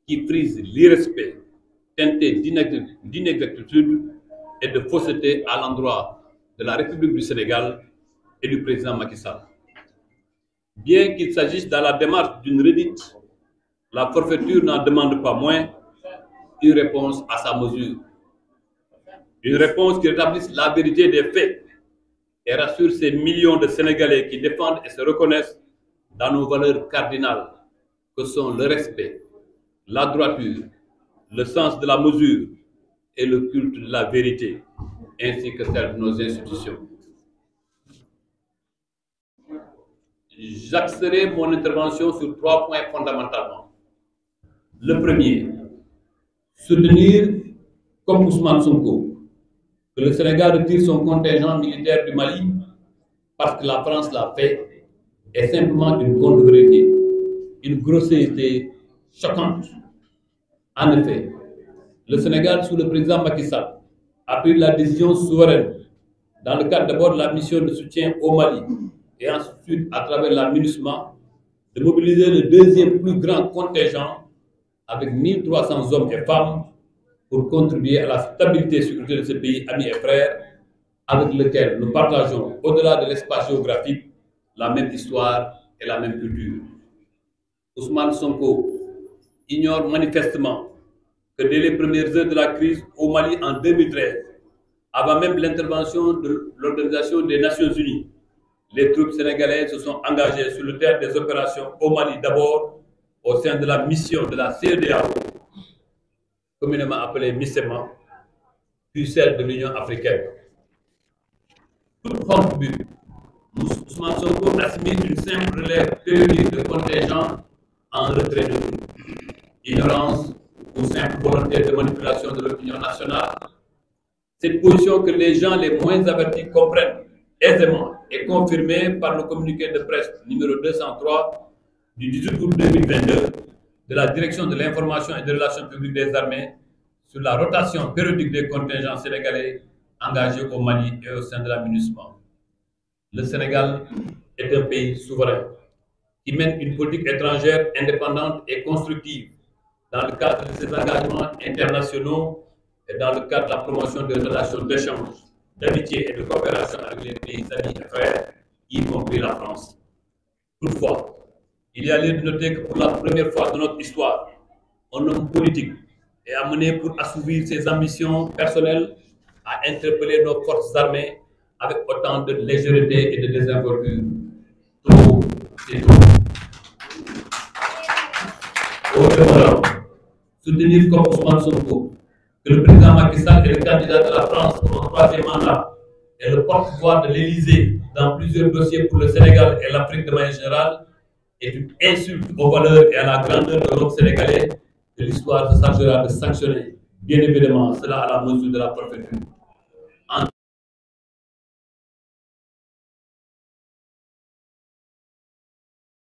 qui frise l'irrespect, teinté d'inexactitude et de fausseté à l'endroit de la République du Sénégal et du président Macky Sall. Bien qu'il s'agisse dans la démarche d'une redite, la forfaiture n'en demande pas moins une réponse à sa mesure. Une réponse qui rétablisse la vérité des faits et rassure ces millions de Sénégalais qui défendent et se reconnaissent dans nos valeurs cardinales que sont le respect, la droiture, le sens de la mesure et le culte de la vérité, ainsi que celle de nos institutions. J'axerai mon intervention sur 3 points fondamentalement. Le premier, soutenir, comme Ousmane Sonko, que le Sénégal retire son contingent militaire du Mali parce que la France l'a fait, est simplement une contre-vérité, une grossièreté choquante. En effet, le Sénégal, sous le président Macky Sall, a pris la décision souveraine, dans le cadre d'abord de la mission de soutien au Mali, et ensuite à travers la MINUSMA, de mobiliser le deuxième plus grand contingent avec 1300 hommes et femmes pour contribuer à la stabilité et sécurité de ce pays ami et frère avec lequel nous partageons, au-delà de l'espace géographique, la même histoire et la même culture. Ousmane Sonko ignore manifestement que dès les premières heures de la crise au Mali en 2013, avant même l'intervention de l'Organisation des Nations Unies, les troupes sénégalaises se sont engagées sur le terrain des opérations au Mali d'abord au sein de la mission de la CEDEAO, communément appelée MISEMA, puis celle de l'Union africaine. Toute forme but, Ousmane Sonko assimile une simple relève périodique de contingent en retrait de troupes. Ignorance ou simple volonté de manipulation de l'opinion nationale. Cette position que les gens les moins avertis comprennent aisément est confirmée par le communiqué de presse numéro 203 du 18 août 2022 de la Direction de l'information et des relations publiques des armées sur la rotation périodique des contingents sénégalais engagés au Mali et au sein de la MINUSMA. Le Sénégal est un pays souverain qui mène une politique étrangère indépendante et constructive dans le cadre de ses engagements internationaux et dans le cadre de la promotion des relations d'échange, d'amitié et de coopération avec les pays amis et frères, y compris la France. Toutefois, il y a lieu de noter que pour la première fois de notre histoire, un homme politique est amené pour assouvir ses ambitions personnelles à interpeller nos forces armées avec autant de légèreté et de désinvolture. Trop, c'est trop. Au demeurant, soutenir comme Ousmane Sonko que le président Macky Sall est le candidat de la France pour un 3e mandat et le porte-voix de l'Élysée dans plusieurs dossiers pour le Sénégal et l'Afrique de manière générale est une insulte aux valeurs et à la grandeur de l'Europe sénégalaise que l'histoire se chargera de sanctionner. Bien évidemment, cela à la mesure de la prophétie.